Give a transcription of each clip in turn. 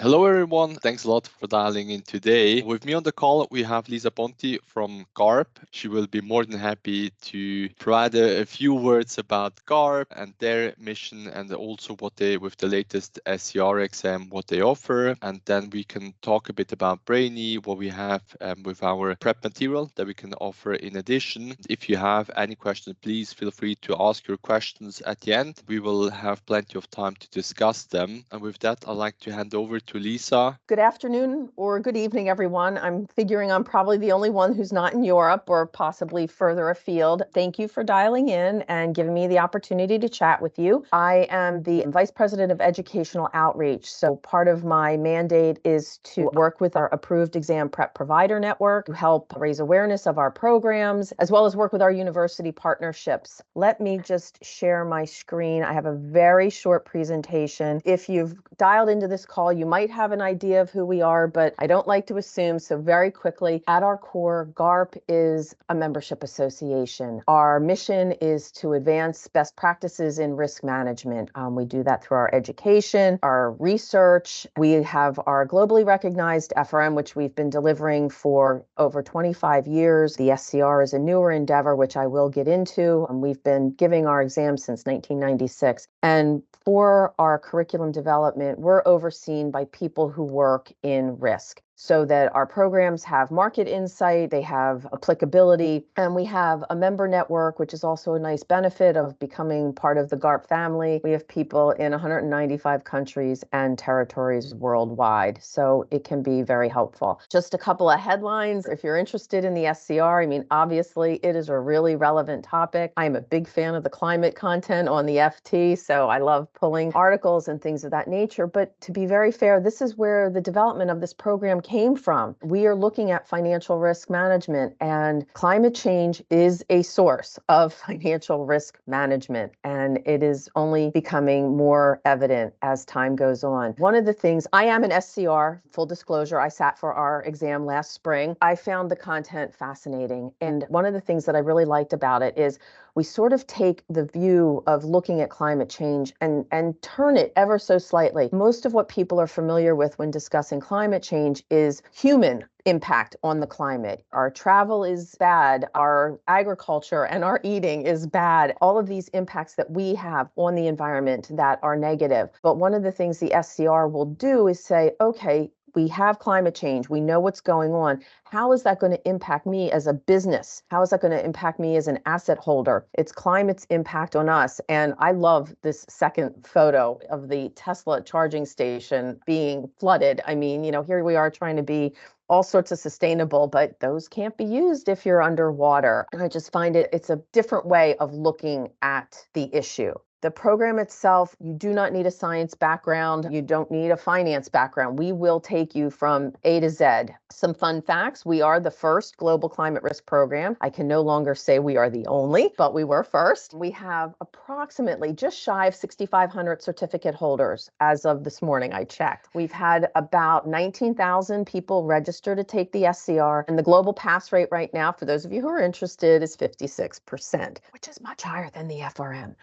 Hello, everyone. Thanks a lot for dialing in today. With me on the call, we have Lisa Ponti from GARP. She will be more than happy to provide a few words about GARP and their mission, and also what they, with the latest SCR exam, what they offer. And then we can talk a bit about Brainie, what we have with our prep material that we can offer in addition. If you have any questions, please feel free to ask your questions at the end. We will have plenty of time to discuss them. And with that, I'd like to hand over to Lisa. Good afternoon or good evening, everyone. I'm figuring I'm probably the only one who's not in Europe or possibly further afield. Thank you for dialing in and giving me the opportunity to chat with you. I am the Vice President of Educational Outreach. So part of my mandate is to work with our approved exam prep provider network to help raise awareness of our programs, as well as work with our university partnerships. Let me just share my screen. I have a very short presentation. If you've dialed into this call, you might have an idea of who we are, but I don't like to assume. So very quickly, at our core, GARP is a membership association. Our mission is to advance best practices in risk management. We do that through our education, our research. We have our globally recognized FRM, which we've been delivering for over 25 years. The SCR is a newer endeavor, which I will get into. We've been giving our exams since 1996. And for our curriculum development, we're overseen by people who work in risk, so that our programs have market insight, they have applicability, and we have a member network, which is also a nice benefit of becoming part of the GARP family. We have people in 195 countries and territories worldwide, so it can be very helpful. Just a couple of headlines. If you're interested in the SCR, obviously it is a really relevant topic. I'm a big fan of the climate content on the FT, so I love pulling articles and things of that nature. But to be very fair, this is where the development of this program came from. We are looking at financial risk management, and climate change is a source of financial risk management, and it is only becoming more evident as time goes on. One of the things, I am an SCR, full disclosure, I sat for our exam last spring. I found the content fascinating, and one of the things that I really liked about it is we sort of take the view of looking at climate change and turn it ever so slightly. Most of what people are familiar with when discussing climate change is human impact on the climate. Our travel is bad, our agriculture and our eating is bad, all of these impacts that we have on the environment that are negative. But one of the things the SCR will do is say, okay, we have climate change. We know what's going on. How is that going to impact me as a business? How is that going to impact me as an asset holder? It's climate's impact on us. And I love this second photo of the Tesla charging station being flooded. Here we are trying to be all sorts of sustainable, but those can't be used if you're underwater. And I just find it's a different way of looking at the issue. The program itself, you do not need a science background. You don't need a finance background. We will take you from A to Z. Some fun facts. We are the first global climate risk program. I can no longer say we are the only, but we were first. We have approximately just shy of 6,500 certificate holders as of this morning. I checked. We've had about 19,000 people register to take the SCR, and the global pass rate right now, for those of you who are interested, is 56%, which is much higher than the FRM.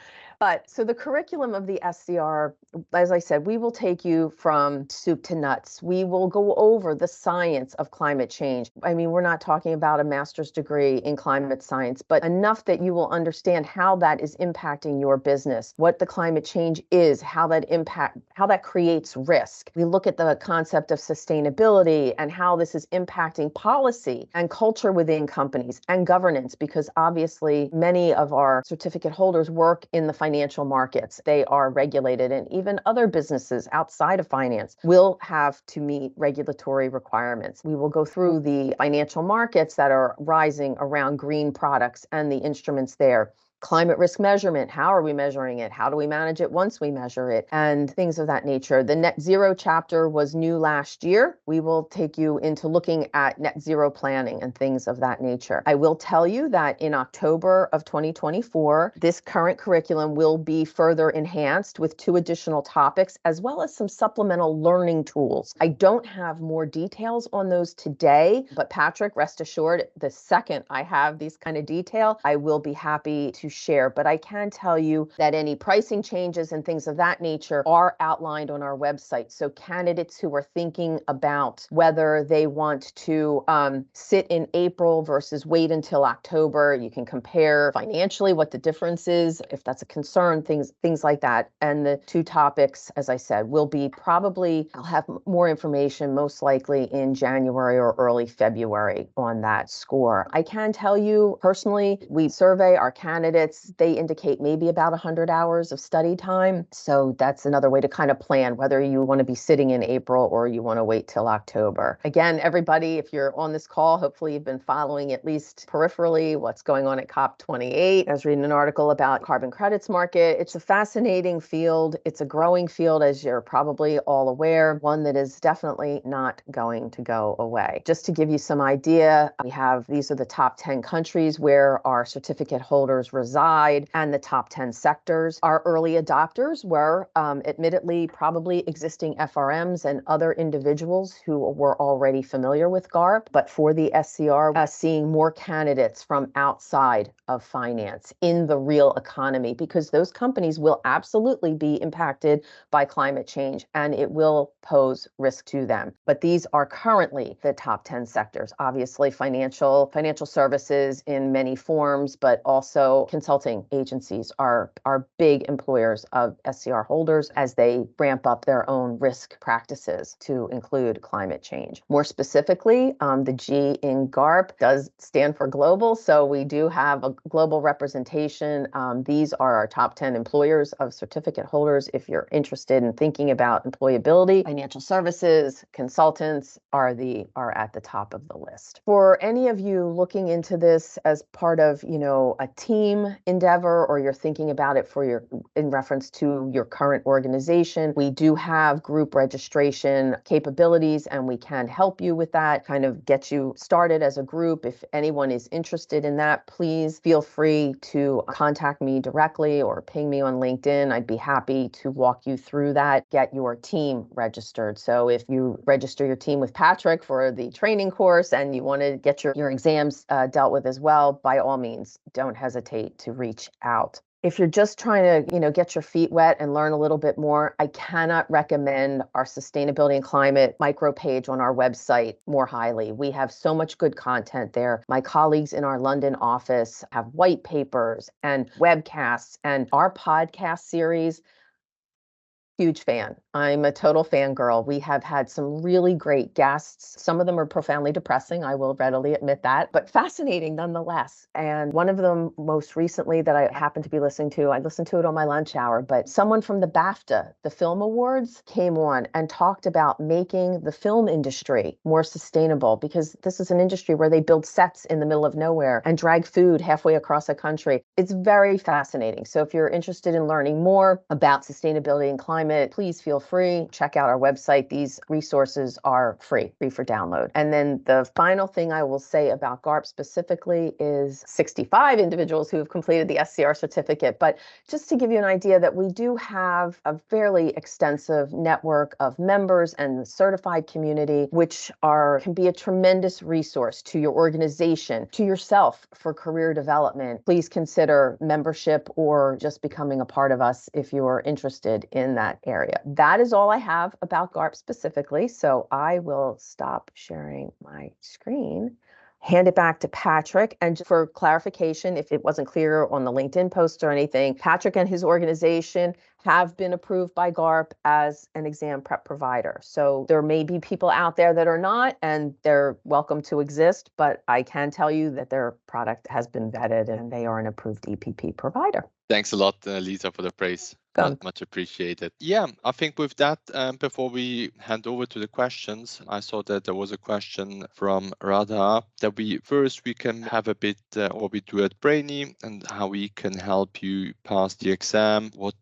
So the curriculum of the SCR, as I said, we will take you from soup to nuts. We will go over the science of climate change. We're not talking about a master's degree in climate science, but enough that you will understand how that is impacting your business, what the climate change is, how that creates risk. We look at the concept of sustainability and how this is impacting policy and culture within companies and governance, because obviously many of our certificate holders work in the financial markets. They are regulated, and even other businesses outside of finance will have to meet regulatory requirements. We will go through the financial markets that are rising around green products and the instruments there. Climate risk measurement, how are we measuring it? How do we manage it once we measure it? And things of that nature. The net zero chapter was new last year. We will take you into looking at net zero planning and things of that nature. I will tell you that in October of 2024, this current curriculum will be further enhanced with 2 additional topics, as well as some supplemental learning tools. I don't have more details on those today, but Patrick, rest assured, the second I have these kind of detail, I will be happy to share, but I can tell you that any pricing changes and things of that nature are outlined on our website. So candidates who are thinking about whether they want to sit in April versus wait until October, you can compare financially what the difference is, if that's a concern, things like that. And the two topics, as I said, will be probably, I'll have more information most likely in January or early February on that score. I can tell you personally, we survey our candidates. They indicate maybe about 100 hours of study time. So that's another way to kind of plan whether you want to be sitting in April or you want to wait till October. Again, everybody, if you're on this call, hopefully you've been following at least peripherally what's going on at COP28. I was reading an article about carbon credits market. It's a fascinating field. It's a growing field, as you're probably all aware, one that is definitely not going to go away. Just to give you some idea, these are the top 10 countries where our certificate holders reside and the top 10 sectors. Our early adopters were admittedly probably existing FRMs and other individuals who were already familiar with GARP, but for the SCR, seeing more candidates from outside of finance in the real economy, because those companies will absolutely be impacted by climate change and it will pose risk to them. But these are currently the top 10 sectors. Obviously, financial services in many forms, but also consulting agencies are big employers of SCR holders as they ramp up their own risk practices to include climate change. More specifically, the G in GARP does stand for global, so we do have a global representation. These are our top 10 employers of certificate holders. If you're interested in thinking about employability, financial services, consultants are at the top of the list. For any of you looking into this as part of, a team endeavor, or you're thinking about it in reference to your current organization, we do have group registration capabilities and we can help you with that, kind of get you started as a group. If anyone is interested in that, please feel free to contact me directly or ping me on LinkedIn. I'd be happy to walk you through that, get your team registered. So if you register your team with Patrick for the training course and you want to get your exams dealt with as well, by all means, don't hesitate to reach out. If you're just trying to, get your feet wet and learn a little bit more, I cannot recommend our sustainability and climate micro page on our website more highly. We have so much good content there. My colleagues in our London office have white papers and webcasts, and our podcast series. Huge fan. I'm a total fangirl. We have had some really great guests. Some of them are profoundly depressing, I will readily admit that, but fascinating nonetheless. And one of them most recently that I happened to be listening to, I listened to it on my lunch hour, but someone from the BAFTA, the Film Awards, came on and talked about making the film industry more sustainable, because this is an industry where they build sets in the middle of nowhere and drag food halfway across a country. It's very fascinating. So if you're interested in learning more about sustainability and climate, please feel free. Check out our website. These resources are free for download. And then the final thing I will say about GARP specifically is 65 individuals who have completed the SCR certificate. But just to give you an idea that we do have a fairly extensive network of members and the certified community, which can be a tremendous resource to your organization, to yourself for career development. Please consider membership or just becoming a part of us if you're interested in that area. That is all I have about GARP specifically, so I will stop sharing my screen, hand it back to Patrick. And for clarification, if it wasn't clear on the LinkedIn post or anything, Patrick and his organization have been approved by GARP as an exam prep provider. So there may be people out there that are not, and they're welcome to exist, but I can tell you that their product has been vetted and they are an approved EPP provider. Thanks a lot, Lisa, for the praise. Much appreciated. Yeah, I think with that, before we hand over to the questions, I saw that there was a question from Radha that we can have a bit what we do at Brainie and how we can help you pass the exam, what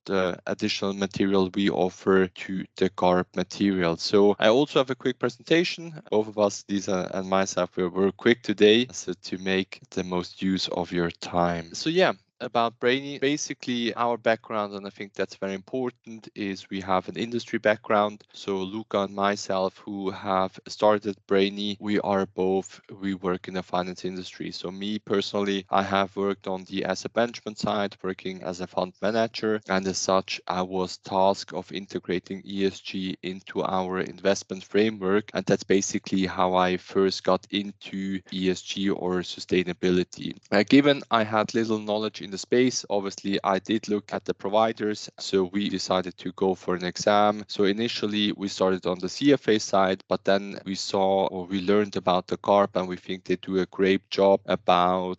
additional material we offer to the GARP material. So I also have a quick presentation. Both of us, Lisa and myself, were quick today, so to make the most use of your time. So yeah, about Brainie. Basically, our background, and I think that's very important, is we have an industry background. So Luca and myself, who have started Brainie, we work in the finance industry. So me personally, I have worked on the asset management side, working as a fund manager, and as such, I was tasked of integrating ESG into our investment framework, and that's basically how I first got into ESG or sustainability. Given I had little knowledge in the space, obviously I did look at the providers, so we decided to go for an exam. So initially we started on the CFA side, but then we learned about the GARP, and we think they do a great job on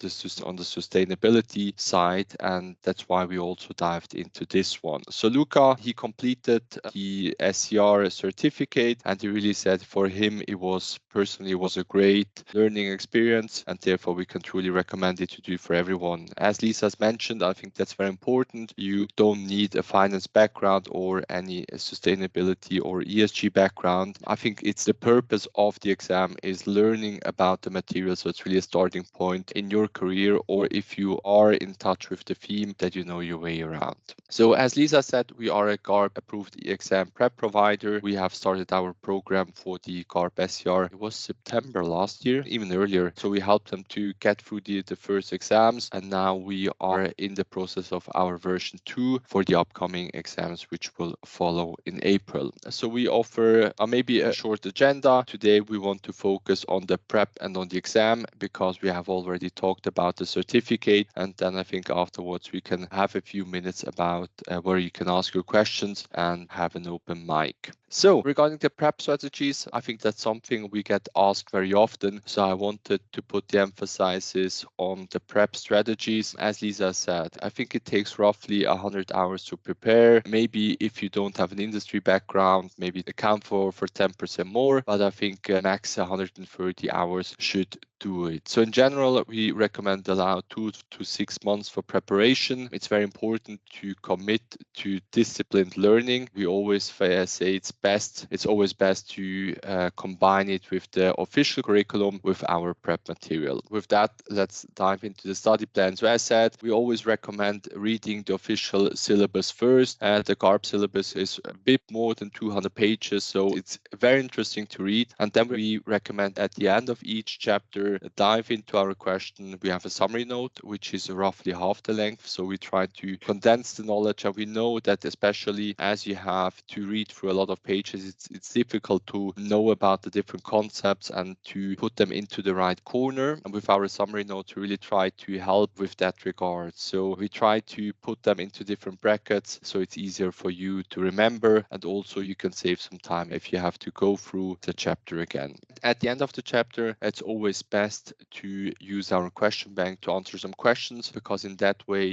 the sustainability side, and that's why we also dived into this one. So Luca, he completed the SCR certificate, and he really said for him it was a great learning experience, and therefore we can truly recommend it to do for everyone. As Lisa's mentioned, I think that's very important. You don't need a finance background or any sustainability or ESG background. I think it's the purpose of the exam is learning about the material, so it's really a starting point in your career, or if you are in touch with the theme, that you know your way around. So as Lisa said, we are a GARP approved exam prep provider. We have started our program for the GARP SCR. It was September last year, even earlier. So we helped them to get through the first exams, and now we are in the process of our version 2 for the upcoming exams, which will follow in April. So we offer maybe a short agenda. Today we want to focus on the prep and on the exam, because we have already talked about the certificate, and then I think afterwards we can have a few minutes about where you can ask your questions and have an open mic. So regarding the prep strategies, I think that's something we get asked very often. So I wanted to put the emphasis on the prep strategies. As Lisa said, I think it takes roughly 100 hours to prepare. Maybe if you don't have an industry background, maybe account for 10% more, but I think max 130 hours should do it. So in general, we recommend allow 2 to 6 months for preparation. It's very important to commit to disciplined learning. We always say it's always best to combine it with the official curriculum with our prep material. With that, let's dive into the study plan. So as said, we always recommend reading the official syllabus first. The GARP syllabus is a bit more than 200 pages, so it's very interesting to read. And then we recommend at the end of each chapter, dive into our question. We have a summary note, which is roughly half the length. So we try to condense the knowledge, and we know that especially as you have to read through a lot of pages, it's difficult to know about the different concepts and to put them into the right corner. And with our summary notes, we really try to help with that regard. So we try to put them into different brackets so it's easier for you to remember, and also you can save some time if you have to go through the chapter again. At the end of the chapter, it's always best to use our question bank to answer some questions, because in that way,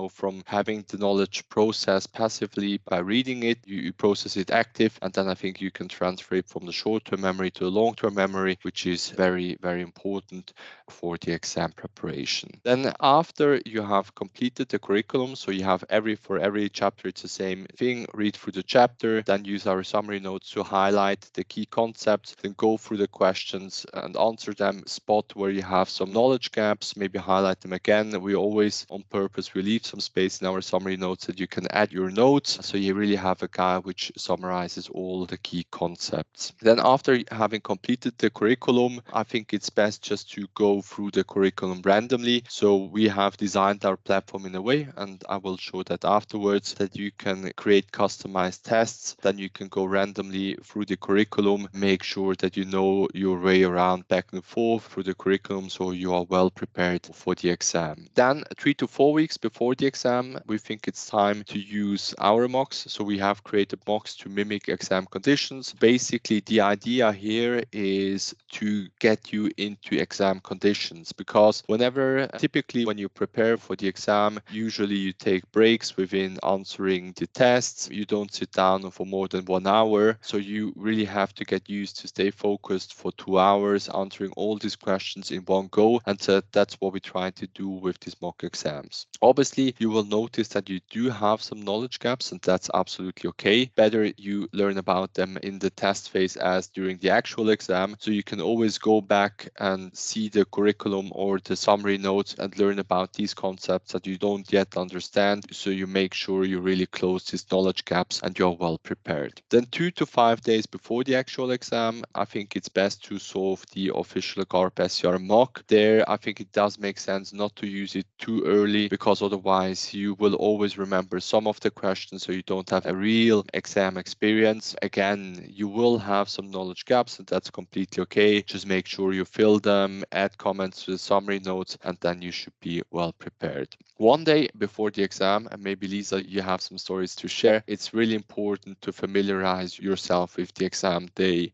from having the knowledge processed passively by reading it, you process it active, and then I think you can transfer it from the short-term memory to the long-term memory, which is very, very important for the exam preparation. Then after you have completed the curriculum, so you have for every chapter, it's the same thing, read through the chapter, then use our summary notes to highlight the key concepts, then go through the questions and answer them, spot where you have some knowledge gaps, maybe highlight them again. We always, on purpose, we leave some space in our summary notes that you can add your notes, so you really have a guide which summarizes all the key concepts. Then after having completed the curriculum, I think it's best just to go through the curriculum randomly. So we have designed our platform in a way, and I will show that afterwards, that you can create customized tests. Then you can go randomly through the curriculum, make sure that you know your way around back and forth through the curriculum, so you are well prepared for the exam. Then 3 to 4 weeks before the exam, we think it's time to use our mocks. So we have created mocks to mimic exam conditions. Basically, the idea here is to get you into exam conditions, because typically when you prepare for the exam, usually you take breaks within answering the tests. You don't sit down for more than 1 hour. So you really have to get used to stay focused for 2 hours, answering all these questions questions in one go, and that's what we try to do with these mock exams. Obviously, you will notice that you do have some knowledge gaps, and that's absolutely okay. Better you learn about them in the test phase as during the actual exam, so you can always go back and see the curriculum or the summary notes and learn about these concepts that you don't yet understand, so you make sure you really close these knowledge gaps and you're well prepared. Then 2 to 5 days before the actual exam, I think it's best to solve the official GARP SCR mock. There, I think it does make sense not to use it too early, because otherwise you will always remember some of the questions, so you don't have a real exam experience. Again, you will have some knowledge gaps, and that's completely okay. Just make sure you fill them, add comments to the summary notes, and then you should be well prepared. One day before the exam, and maybe Lisa, you have some stories to share, it's really important to familiarize yourself with the exam day.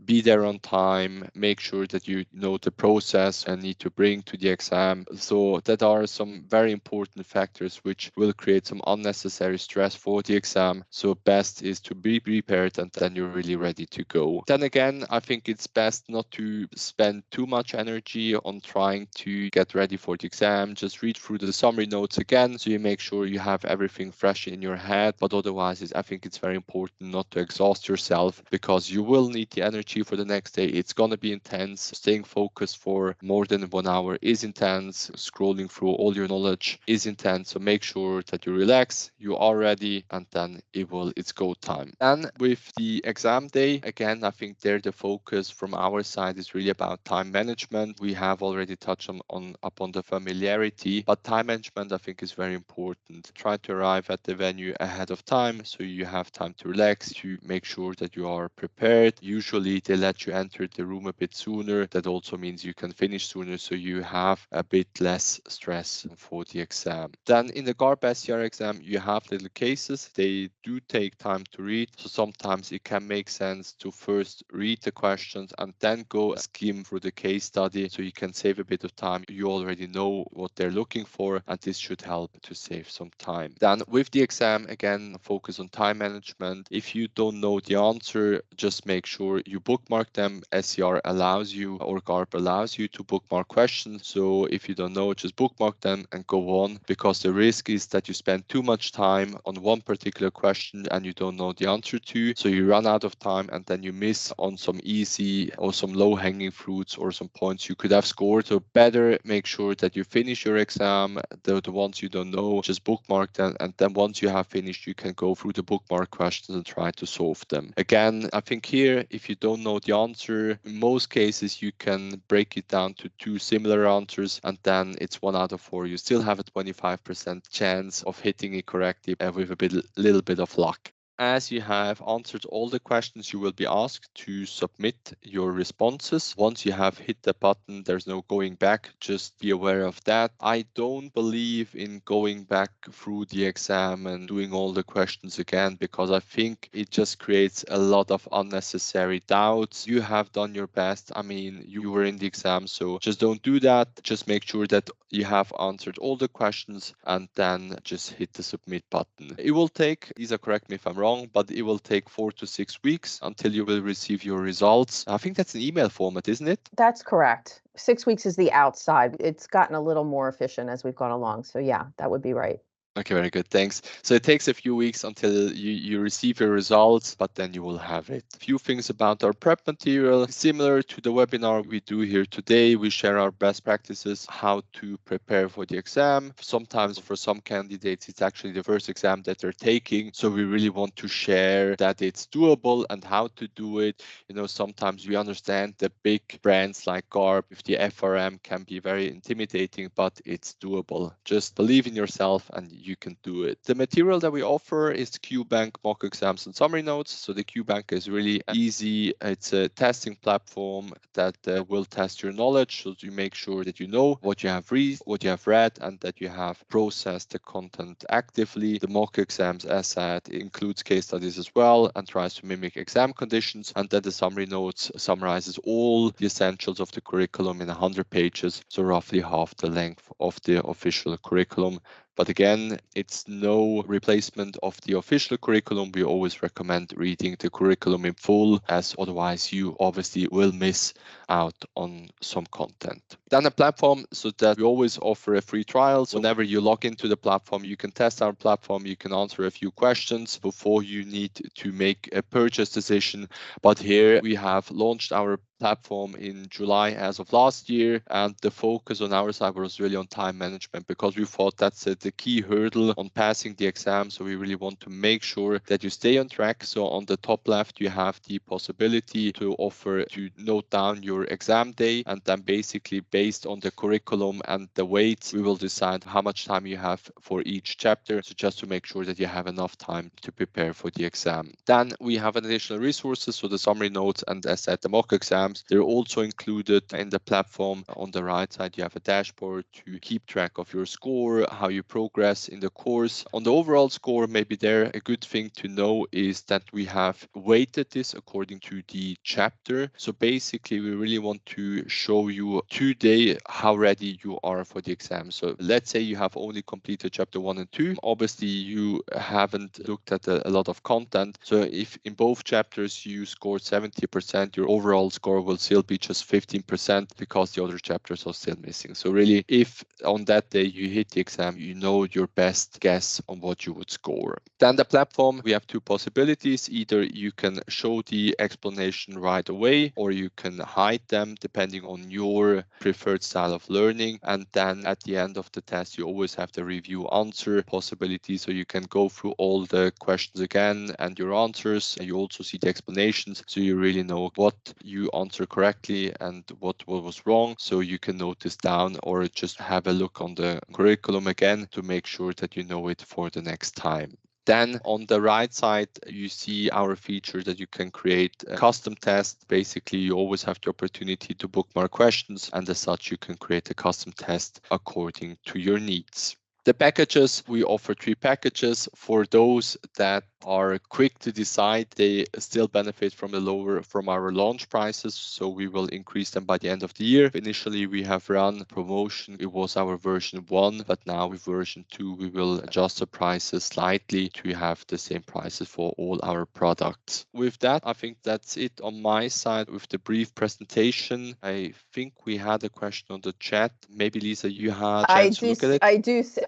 Be there on time, make sure that you know the process and need to bring to the exam. So that are some very important factors which will create some unnecessary stress for the exam. So best is to be prepared, and then you're really ready to go. Then again, I think it's best not to spend too much energy on trying to get ready for the exam. Just read through the summary notes again, so you make sure you have everything fresh in your head. But otherwise, I think it's very important not to exhaust yourself, because you will need the energy for the next day. It's going to be intense. Staying focused for more than 1 hour is intense. Scrolling through all your knowledge is intense. So make sure that you relax, you are ready, and then it's go time. And with the exam day, again, I think there the focus from our side is really about time management. We have already touched upon the familiarity, but time management I think is very important. Try to arrive at the venue ahead of time, so you have time to relax, to make sure that you are prepared. Usually they let you enter the room a bit sooner. That also means you can finish sooner, so you have a bit less stress for the exam. Then in the GARP SCR exam, you have little cases. They do take time to read, so sometimes it can make sense to first read the questions and then go skim through the case study, so you can save a bit of time. You already know what they're looking for, and this should help to save some time. Then with the exam, again, focus on time management. If you don't know the answer, just make sure you bookmark them. SCR allows you, or GARP allows you, to bookmark questions. So if you don't know, just bookmark them and go on, because the risk is that you spend too much time on one particular question and you don't know the answer to, so you run out of time and then you miss on some easy or some low-hanging fruits or some points you could have scored. So better make sure that you finish your exam. The ones you don't know, just bookmark them, and then once you have finished, you can go through the bookmark questions and try to solve them. Again, I think here, if you don't know the answer, in most cases you can break it down to 2 similar answers, and then it's 1 out of 4. You still have a 25% chance of hitting it correctly with a little bit of luck. As you have answered all the questions, you will be asked to submit your responses. Once you have hit the button, there's no going back. Just be aware of that. I don't believe in going back through the exam and doing all the questions again, because I think it just creates a lot of unnecessary doubts. You have done your best. I mean, you were in the exam, so just don't do that. Just make sure that you have answered all the questions and then just hit the submit button. It will take, Lisa, correct me if I'm wrong, but it will take 4 to 6 weeks until you will receive your results. I think that's an email format, isn't it? That's correct. 6 weeks is the outside. It's gotten a little more efficient as we've gone along. So yeah, that would be right. Okay, very good. Thanks. So it takes a few weeks until you receive your results, but then you will have it. A few things about our prep material. Similar to the webinar we do here today, we share our best practices, how to prepare for the exam. Sometimes for some candidates, it's actually the first exam that they're taking. So we really want to share that it's doable and how to do it. Sometimes we understand the big brands like GARP, if the FRM can be very intimidating, but it's doable. Just believe in yourself and you can do it. The material that we offer is the QBank mock exams and summary notes. So the QBank is really easy. It's a testing platform that will test your knowledge. So you make sure that you know what you have read, and that you have processed the content actively. The mock exams, as said, includes case studies as well and tries to mimic exam conditions. And then the summary notes summarizes all the essentials of the curriculum in 100 pages, so roughly half the length of the official curriculum. But again, it's no replacement of the official curriculum. We always recommend reading the curriculum in full, as otherwise you obviously will miss out on some content. Then a platform, so that we always offer a free trial. So whenever you log into the platform, you can test our platform, you can answer a few questions before you need to make a purchase decision. But here we have launched our platform in July as of last year, and the focus on our side was really on time management, because we thought that's the key hurdle on passing the exam. So we really want to make sure that you stay on track. So on the top left, you have the possibility to offer to note down your exam day, and then basically based on the curriculum and the weights, we will decide how much time you have for each chapter. So just to make sure that you have enough time to prepare for the exam. Then we have additional resources, so the summary notes and as said, the mock exams. They're also included in the platform. On the right side, you have a dashboard to keep track of your score, how you progress in the course. On the overall score, maybe there a good thing to know is that we have weighted this according to the chapter. So basically, we really want to show you today how ready you are for the exam. So let's say you have only completed chapter 1 and 2. Obviously, you haven't looked at a lot of content. So if in both chapters you scored 70%, your overall score will still be just 15% because the other chapters are still missing. So really, if on that day you hit the exam, you know your best guess on what you would score. Then the platform, we have two possibilities. Either you can show the explanation right away, or you can hide them depending on your preferred style of learning. And then at the end of the test, you always have the review answer possibility. So you can go through all the questions again and your answers, and you also see the explanations. So you really know what you answer correctly and what was wrong. So you can note this down or just have a look on the curriculum again to make sure that you know it for the next time. Then on the right side, you see our feature that you can create a custom test. Basically, you always have the opportunity to bookmark questions, and as such, you can create a custom test according to your needs. The packages, we offer 3 packages. For those that are quick to decide, they still benefit from our launch prices, so we will increase them by the end of the year. Initially, we have run promotion. It was our version 1, but now with version 2, we will adjust the prices slightly to have the same prices for all our products. With that, I think that's it on my side with the brief presentation. I think we had a question on the chat. Maybe Lisa, you had a chance to look at it?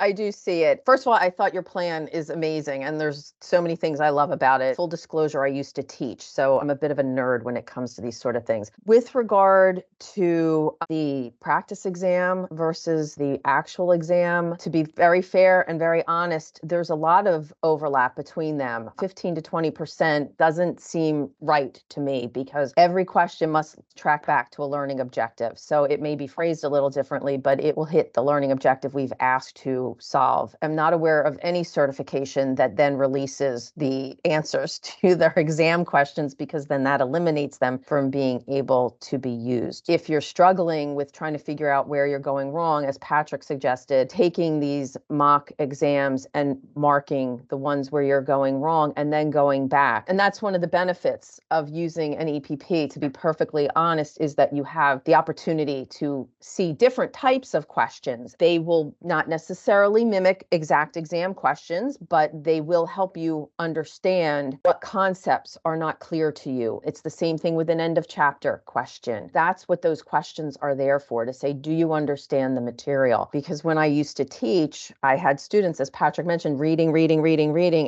I do see it. First of all, I thought your plan is amazing, and there's so many things I love about it. Full disclosure, I used to teach, so I'm a bit of a nerd when it comes to these sort of things. With regard to the practice exam versus the actual exam, to be very fair and very honest, there's a lot of overlap between them. 15 to 20% doesn't seem right to me, because every question must track back to a learning objective. So it may be phrased a little differently, but it will hit the learning objective we've asked to solve. I'm not aware of any certification that then releases the answers to their exam questions, because then that eliminates them from being able to be used. If you're struggling with trying to figure out where you're going wrong, as Patrick suggested, taking these mock exams and marking the ones where you're going wrong and then going back. And that's one of the benefits of using an EPP, to be perfectly honest, is that you have the opportunity to see different types of questions. They will not necessarily mimic exact exam questions, but they will help you understand what concepts are not clear to you. It's the same thing with an end of chapter question. That's what those questions are there for, to say, do you understand the material? Because when I used to teach, I had students, as Patrick mentioned, reading,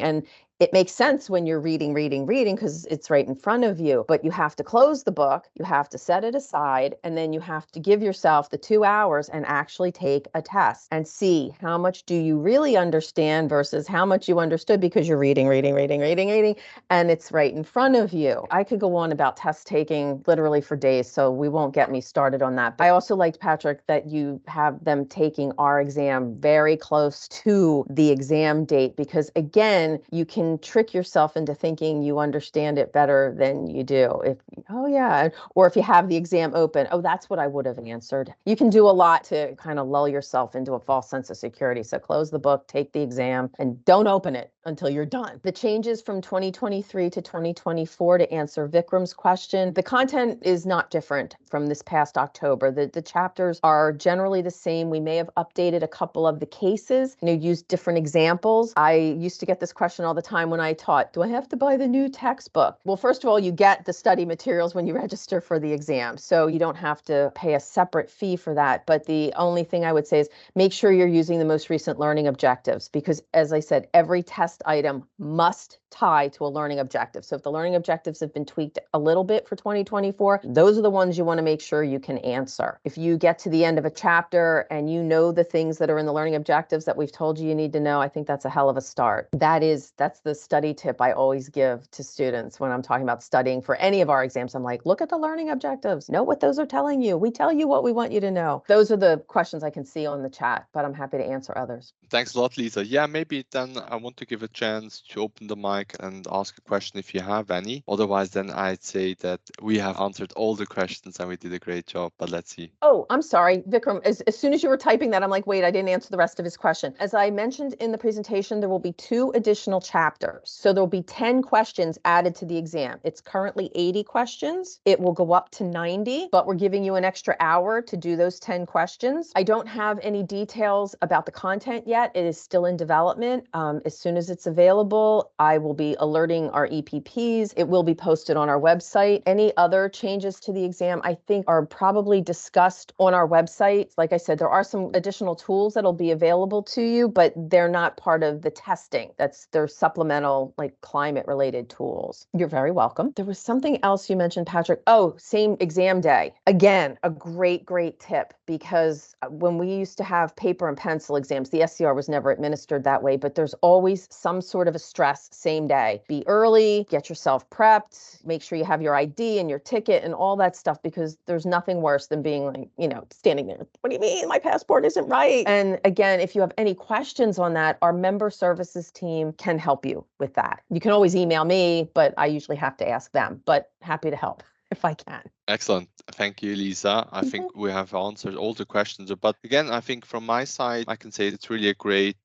and it makes sense when you're reading, because it's right in front of you, but you have to close the book, you have to set it aside, and then you have to give yourself the 2 hours and actually take a test and see how much do you really understand versus how much you understood, because you're reading, and it's right in front of you. I could go on about test taking literally for days, so we won't get me started on that. But I also liked, Patrick, that you have them taking our exam very close to the exam date, because again, you can can trick yourself into thinking you understand it better than you do. Oh yeah, or if you have the exam open, oh, that's what I would have answered. You can do a lot to kind of lull yourself into a false sense of security. So close the book, take the exam, and don't open it until you're done. The changes from 2023 to 2024, to answer Vikram's question, the content is not different from this past October. The chapters are generally the same. We may have updated a couple of the cases, used different examples. I used to get this question all the time when I taught, do I have to buy the new textbook? Well, first of all, you get the study materials when you register for the exam, so you don't have to pay a separate fee for that. But the only thing I would say is make sure you're using the most recent learning objectives, because as I said, every test item must tie to a learning objective. So if the learning objectives have been tweaked a little bit for 2024, those are the ones you want to make sure you can answer. If you get to the end of a chapter and you know the things that are in the learning objectives that we've told you need to know, I think that's a hell of a start. That's the study tip I always give to students when I'm talking about studying for any of our exams. I'm like, look at the learning objectives, know what those are telling you. We tell you what we want you to know. Those are the questions I can see on the chat, but I'm happy to answer others. Thanks a lot, Lisa. Yeah, maybe then I want to give a chance to open the mic and ask a question if you have any. Otherwise, then I'd say that we have answered all the questions and we did a great job, but let's see. Oh, I'm sorry, Vikram. As soon as you were typing that, I'm like, wait, I didn't answer the rest of his question. As I mentioned in the presentation, there will be 2 additional chapters. So there will be 10 questions added to the exam. It's currently 80 questions. It will go up to 90, but we're giving you an extra hour to do those 10 questions. I don't have any details about the content yet. It is still in development. As soon as it's available, I will be alerting our EPPs. It will be posted on our website. Any other changes to the exam, I think, are probably discussed on our website. Like I said, there are some additional tools that'll be available to you, but they're not part of the testing. They're supplemental, like climate-related tools. You're very welcome. There was something else you mentioned, Patrick. Oh, same exam day. Again, a great tip, because when we used to have paper and pencil exams, the SCR was never administered that way, but there's always some sort of a stress same day. Be early, get yourself prepped, make sure you have your ID and your ticket and all that stuff, because there's nothing worse than being like, standing there. What do you mean my passport isn't right? And again, if you have any questions on that, our member services team can help you with that. You can always email me, but I usually have to ask them, but happy to help if I can. Excellent. Thank you, Lisa. I think we have answered all the questions. But again, I think from my side, I can say it's really a great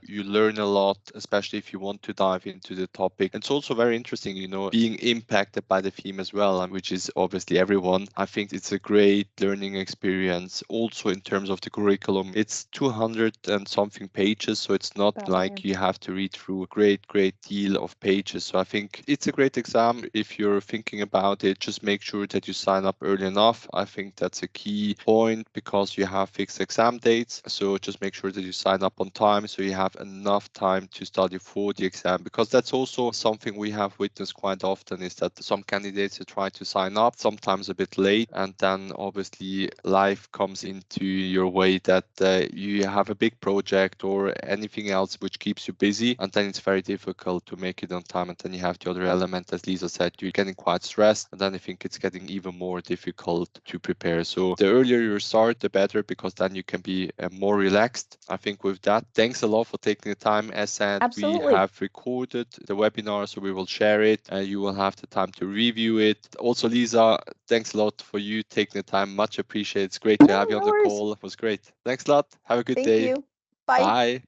you learn a lot, especially if you want to dive into the topic. It's also very interesting, being impacted by the theme as well, which is obviously everyone. I think it's a great learning experience. Also in terms of the curriculum, it's 200 and something pages. So it's not like you have to read through a great deal of pages. So I think it's a great exam. If you're thinking about it, just make sure that you sign up early enough. I think that's a key point, because you have fixed exam dates. So just make sure that you sign up on time so you have enough time to study for the exam, because that's also something we have witnessed quite often, is that some candidates try to sign up sometimes a bit late, and then obviously life comes into your way, that you have a big project or anything else which keeps you busy, and then it's very difficult to make it on time. And then you have the other element, as Lisa said, you're getting quite stressed, and then I think it's getting even more difficult to prepare. So the earlier you start, the better, because then you can be more relaxed. I think with that, thanks a lot for taking the time. As said, Absolutely. we have recorded the webinar, so we will share it. You will have the time to review it. Also, Lisa, thanks a lot for you taking the time. Much appreciated. It's great to have you on the call. It was great. Thanks a lot. Have a good day. Thank you. Bye. Bye.